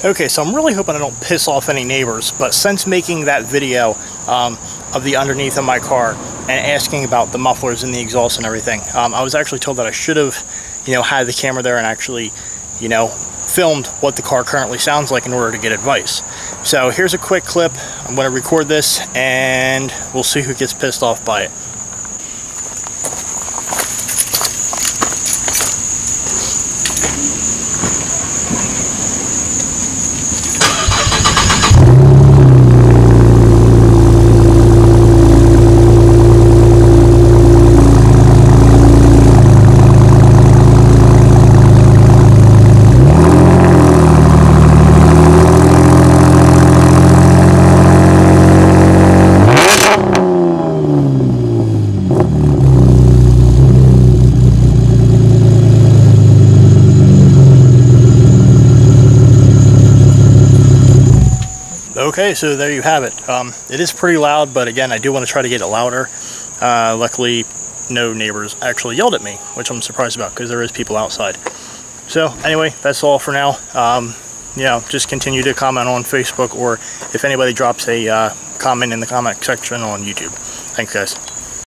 Okay, so I'm really hoping I don't piss off any neighbors, but since making that video of the underneath of my car and asking about the mufflers and the exhaust and everything, I was actually told that I should have, had the camera there and actually, filmed what the car currently sounds like in order to get advice. So here's a quick clip. I'm going to record this and we'll see who gets pissed off by it. Okay, so there you have it. It is pretty loud, but again, I do want to try to get it louder. Luckily, no neighbors actually yelled at me, which I'm surprised about because there is people outside. So anyway, that's all for now. Just continue to comment on Facebook, or if anybody drops a comment in the comment section on YouTube. Thanks, guys.